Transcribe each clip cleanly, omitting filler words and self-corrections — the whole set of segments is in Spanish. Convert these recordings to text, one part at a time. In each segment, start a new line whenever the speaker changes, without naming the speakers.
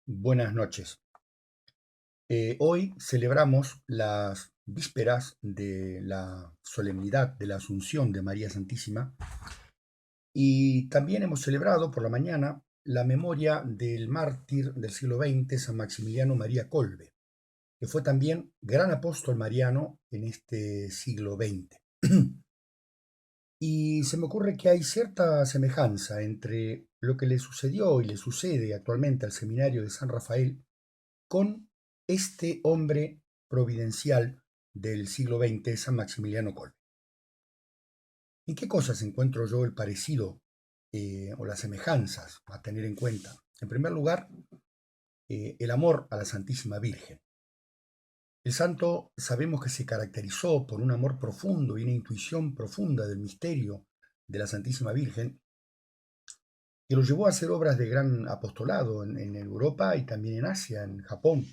Buenas noches. Hoy celebramos las vísperas de la solemnidad de la Asunción de María Santísima y también hemos celebrado por la mañana la memoria del mártir del siglo XX, San Maximiliano María Kolbe, que fue también gran apóstol mariano en este siglo XX. Y se me ocurre que hay cierta semejanza entre lo que le sucedió y le sucede actualmente al seminario de San Rafael con este hombre providencial del siglo XX, San Maximiliano Kolbe. ¿En qué cosas encuentro yo el parecido o las semejanzas a tener en cuenta? En primer lugar, el amor a la Santísima Virgen. El santo sabemos que se caracterizó por un amor profundo y una intuición profunda del misterio de la Santísima Virgen, que lo llevó a hacer obras de gran apostolado en Europa y también en Asia, en Japón.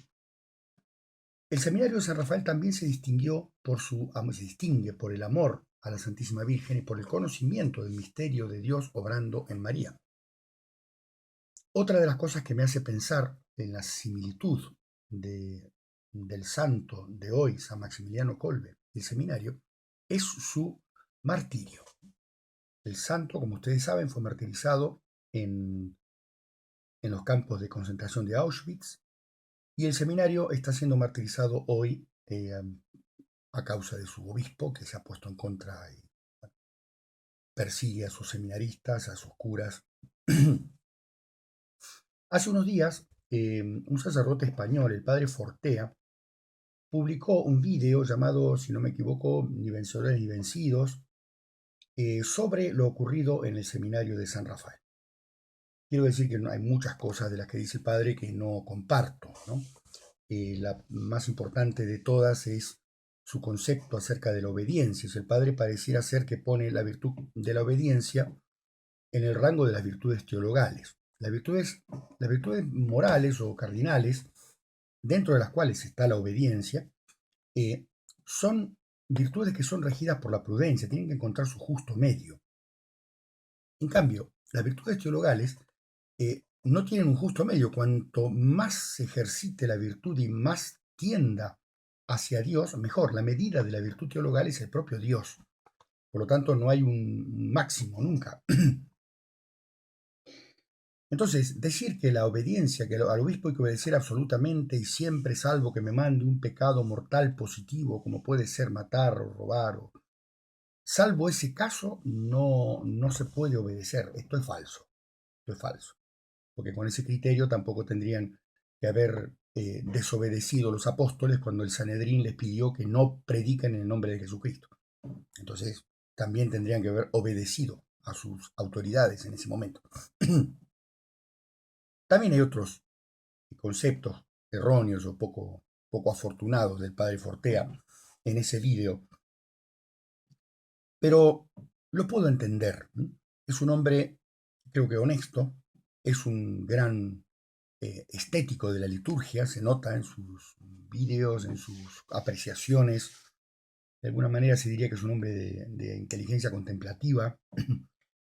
El seminario de San Rafael también se distingue por el amor a la Santísima Virgen y por el conocimiento del misterio de Dios obrando en María. Otra de las cosas que me hace pensar en la similitud del santo de hoy, San Maximiliano Kolbe, el seminario, es su martirio. El santo, como ustedes saben, fue martirizado en los campos de concentración de Auschwitz y el seminario está siendo martirizado hoy a causa de su obispo, que se ha puesto en contra y persigue a sus seminaristas, a sus curas. Hace unos días, un sacerdote español, el padre Fortea, publicó un video llamado, si no me equivoco, Ni vencedores ni vencidos, sobre lo ocurrido en el seminario de San Rafael. Quiero decir que hay muchas cosas de las que dice el padre que no comparto, ¿no? La más importante de todas es su concepto acerca de la obediencia. El padre pareciera ser que pone la virtud de la obediencia en el rango de las virtudes teologales. Las virtudes morales o cardinales, dentro de las cuales está la obediencia, son virtudes que son regidas por la prudencia, tienen que encontrar su justo medio. En cambio, las virtudes teologales no tienen un justo medio. Cuanto más se ejercite la virtud y más tienda hacia Dios, mejor. La medida de la virtud teologal es el propio Dios. Por lo tanto, no hay un máximo nunca. Entonces, decir que la obediencia, que al obispo hay que obedecer absolutamente y siempre, salvo que me mande un pecado mortal positivo, como puede ser matar o robar, salvo ese caso, no se puede obedecer. Esto es falso. Esto es falso. Porque con ese criterio tampoco tendrían que haber desobedecido los apóstoles cuando el Sanedrín les pidió que no prediquen en el nombre de Jesucristo. Entonces, también tendrían que haber obedecido a sus autoridades en ese momento. También hay otros conceptos erróneos o poco afortunados del padre Fortea en ese vídeo, pero lo puedo entender. Es un hombre, creo que honesto, es un gran estético de la liturgia, se nota en sus vídeos, en sus apreciaciones. De alguna manera se diría que es un hombre de inteligencia contemplativa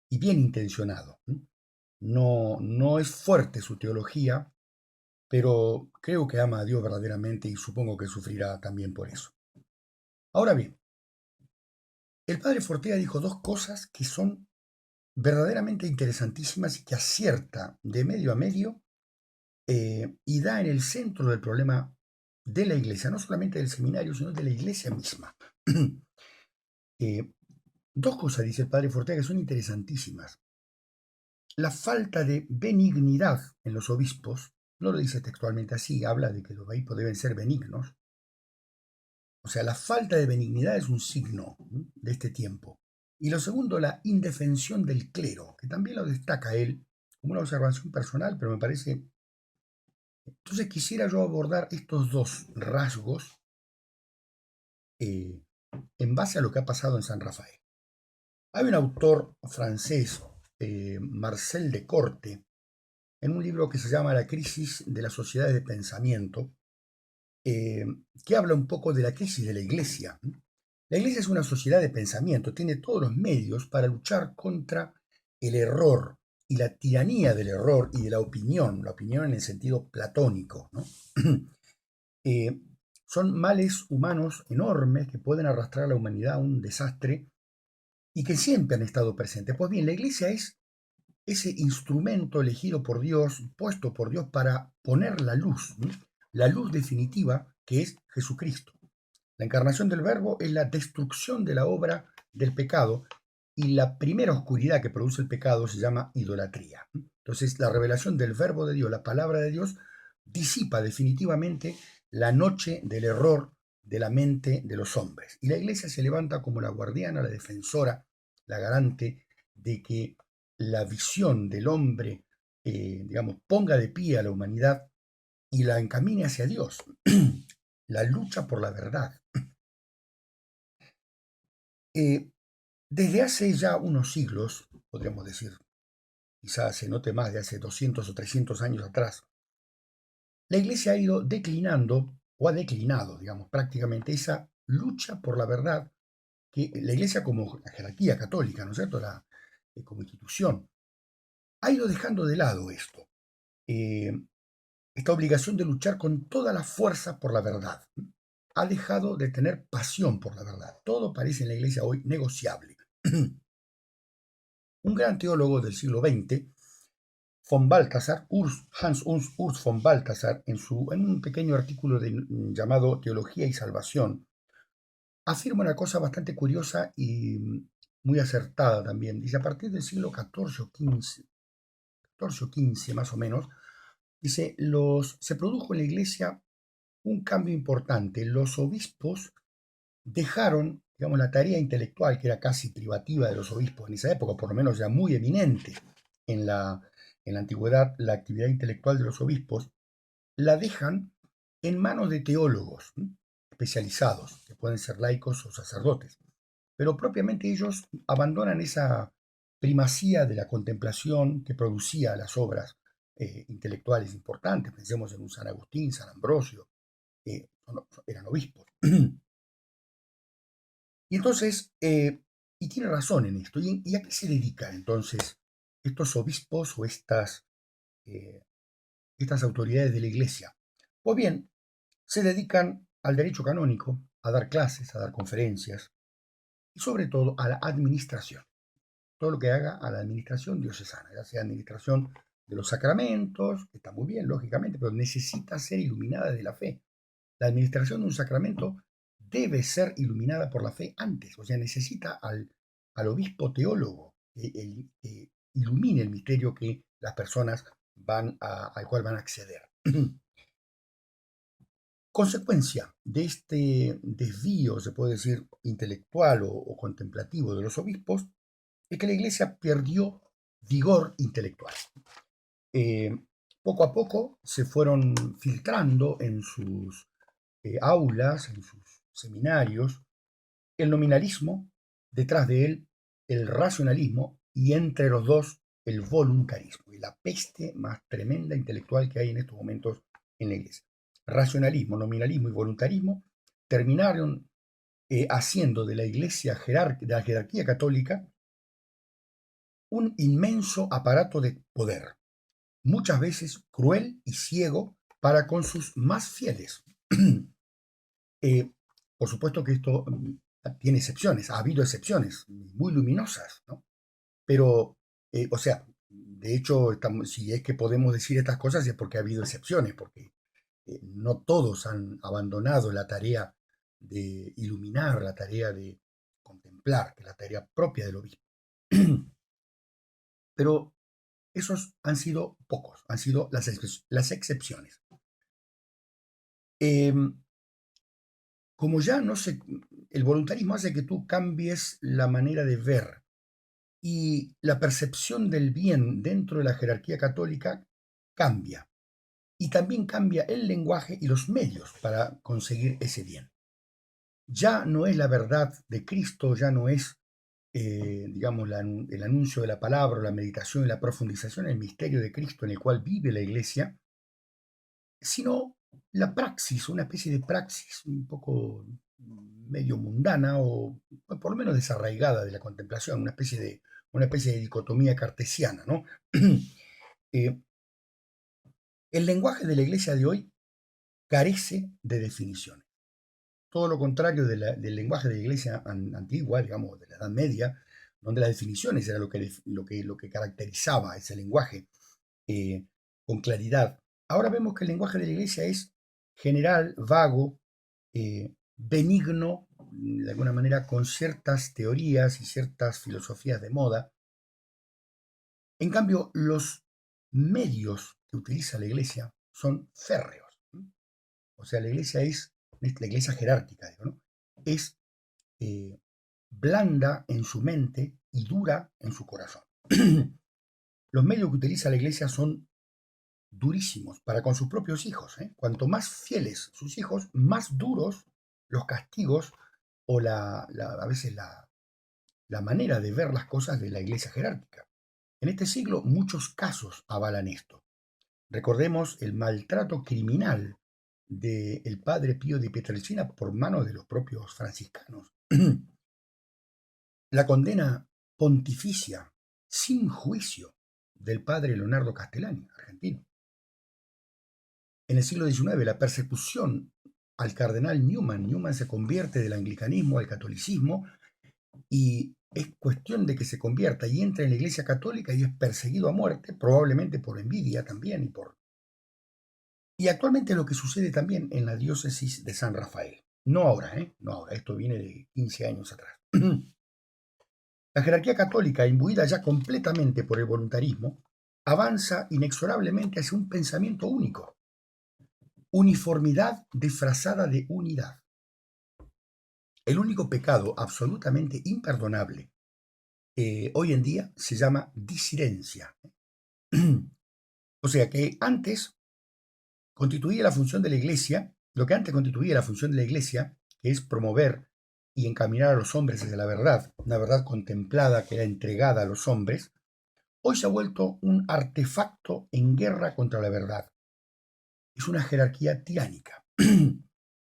y bien intencionado. No es fuerte su teología, pero creo que ama a Dios verdaderamente y supongo que sufrirá también por eso. Ahora bien, el padre Fortea dijo dos cosas que son verdaderamente interesantísimas y que acierta de medio a medio y da en el centro del problema de la iglesia, no solamente del seminario, sino de la iglesia misma. Dos cosas, dice el padre Fortea, que son interesantísimas. La falta de benignidad en los obispos, no lo dice textualmente así, habla de que los obispos deben ser benignos. O sea, la falta de benignidad es un signo de este tiempo. Y lo segundo, la indefensión del clero, que también lo destaca él como una observación personal, pero me parece. Entonces quisiera yo abordar estos dos rasgos eh, en base a lo que ha pasado en San Rafael. Hay un autor francés, Marcel Descortes, en un libro que se llama La crisis de las sociedades de pensamiento, que habla un poco de la crisis de la iglesia. La iglesia es una sociedad de pensamiento, tiene todos los medios para luchar contra el error y la tiranía del error y de la opinión en el sentido platónico, ¿no? Eh, son males humanos enormes que pueden arrastrar a la humanidad a un desastre y que siempre han estado presentes. Pues bien, la iglesia es ese instrumento elegido por Dios, puesto por Dios para poner la luz definitiva que es Jesucristo. La encarnación del Verbo es la destrucción de la obra del pecado y la primera oscuridad que produce el pecado se llama idolatría. Entonces, la revelación del Verbo de Dios, la palabra de Dios, disipa definitivamente la noche del error de la mente de los hombres. Y la iglesia se levanta como la guardiana, la defensora, la garante de que la visión del hombre, digamos, ponga de pie a la humanidad y la encamine hacia Dios. La lucha por la verdad. Eh, Desde hace ya unos siglos, podríamos decir, quizás se note más de hace 200 o 300 años atrás, la Iglesia ha ido declinando o ha declinado, digamos, prácticamente esa lucha por la verdad que la Iglesia como la jerarquía católica, ¿no es cierto?, como institución, ha ido dejando de lado esto, eh, esta obligación de luchar con toda la fuerza por la verdad. Ha dejado de tener pasión por la verdad. Todo parece en la Iglesia hoy negociable. Un gran teólogo del siglo XX, von Balthasar, Hans Urs von Balthasar, en un pequeño artículo llamado Teología y Salvación, afirma una cosa bastante curiosa y muy acertada también. Dice, a partir del siglo XIV o XV más o menos, dice, se produjo en la Iglesia un cambio importante. Los obispos dejaron, digamos, la tarea intelectual, que era casi privativa de los obispos en esa época, por lo menos ya muy eminente en la antigüedad, la actividad intelectual de los obispos, la dejan en manos de teólogos especializados, que pueden ser laicos o sacerdotes. Pero propiamente ellos abandonan esa primacía de la contemplación que producía las obras intelectuales importantes. Pensemos en un San Agustín, San Ambrosio, eran obispos. Y entonces, y tiene razón en esto. ¿Y a qué se dedican entonces estos obispos o eh, estas autoridades de la iglesia? Pues bien, se dedican al derecho canónico, a dar clases, a dar conferencias y sobre todo a la administración. Todo lo que haga a la administración diocesana, ya sea administración de los sacramentos, que está muy bien, lógicamente, pero necesita ser iluminada de la fe. La administración de un sacramento debe ser iluminada por la fe antes, o sea, necesita al obispo teólogo que ilumine el misterio que las personas al cual van a acceder. Consecuencia de este desvío, se puede decir, intelectual o contemplativo de los obispos, es que la iglesia perdió vigor intelectual. Eh, Poco a poco se fueron filtrando en sus aulas, en sus seminarios, el nominalismo, detrás de él el racionalismo y entre los dos el voluntarismo, y la peste más tremenda intelectual que hay en estos momentos en la iglesia. Racionalismo, nominalismo y voluntarismo terminaron haciendo de la iglesia, de la jerarquía católica, un inmenso aparato de poder, muchas veces cruel y ciego para con sus más fieles. Eh, por supuesto que esto tiene excepciones, ha habido excepciones muy luminosas, ¿no? Pero, o sea, de hecho, si es que podemos decir estas cosas es porque ha habido excepciones, porque no todos han abandonado la tarea de iluminar, la tarea de contemplar, que es la tarea propia del obispo. Pero esos han sido pocos, han sido las excepciones. Eh, Como ya no sé, el voluntarismo hace que tú cambies la manera de ver y la percepción del bien dentro de la jerarquía católica cambia. Y también cambia el lenguaje y los medios para conseguir ese bien. Ya no es la verdad de Cristo, ya no es, digamos, el anuncio de la palabra, la meditación y la profundización en el misterio de Cristo en el cual vive la iglesia, sino la praxis, una especie de praxis un poco medio mundana o por lo menos desarraigada de la contemplación, una especie de una especie de dicotomía cartesiana, ¿no? Eh, el lenguaje de la iglesia de hoy carece de definiciones. Todo lo contrario del lenguaje de la iglesia antigua, digamos, de la Edad Media, donde las definiciones era lo que caracterizaba ese lenguaje eh, con claridad. Ahora vemos que el lenguaje de la iglesia es general, vago, benigno, de alguna manera con ciertas teorías y ciertas filosofías de moda. En cambio, los medios que utiliza la iglesia son férreos. O sea, la iglesia es, la iglesia jerárquica, digo, ¿no? Es blanda en su mente y dura en su corazón. Los medios que utiliza la iglesia son durísimos para con sus propios hijos. Cuanto más fieles sus hijos, más duros los castigos o a veces la manera de ver las cosas de la iglesia jerárquica. En este siglo muchos casos avalan esto. Recordemos el maltrato criminal del padre Pío de Pietrelcina por mano de los propios franciscanos. La condena pontificia, sin juicio, del padre Leonardo Castellani, argentino. En el siglo XIX, la persecución al cardenal Newman. Newman se convierte del anglicanismo al catolicismo y es cuestión de que se convierta y entre en la iglesia católica y es perseguido a muerte, probablemente por envidia también y actualmente lo que sucede también en la diócesis de San Rafael. No ahora, no ahora, esto viene de 15 años atrás. La jerarquía católica, imbuida ya completamente por el voluntarismo, avanza inexorablemente hacia un pensamiento único. Uniformidad disfrazada de unidad. El único pecado absolutamente imperdonable hoy en día se llama disidencia. O sea que antes constituía la función de la iglesia, lo que antes constituía la función de la iglesia, que es promover y encaminar a los hombres hacia la verdad, una verdad contemplada que era entregada a los hombres, hoy se ha vuelto un artefacto en guerra contra la verdad. Es una jerarquía tiránica,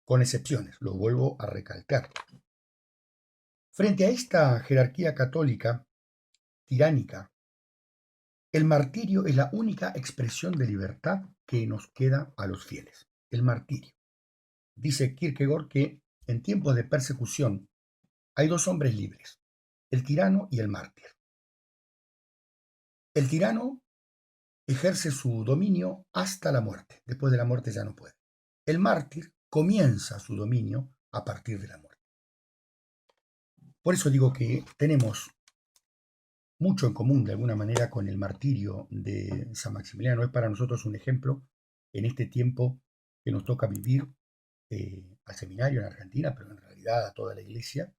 con excepciones, lo vuelvo a recalcar. Frente a esta jerarquía católica tiránica, el martirio es la única expresión de libertad que nos queda a los fieles. El martirio. Dice Kierkegaard que en tiempos de persecución hay dos hombres libres, el tirano y el mártir. El tirano ejerce su dominio hasta la muerte. Después de la muerte ya no puede. El mártir comienza su dominio a partir de la muerte. Por eso digo que tenemos mucho en común de alguna manera con el martirio de San Maximiliano. Es para nosotros un ejemplo en este tiempo que nos toca vivir al seminario en Argentina, pero en realidad a toda la iglesia.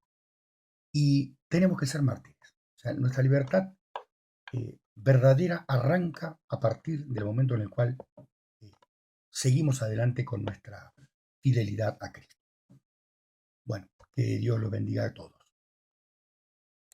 Y tenemos que ser mártires. O sea, nuestra libertad verdadera arranca a partir del momento en el cual seguimos adelante con nuestra fidelidad a Cristo. Bueno, que Dios los bendiga a todos.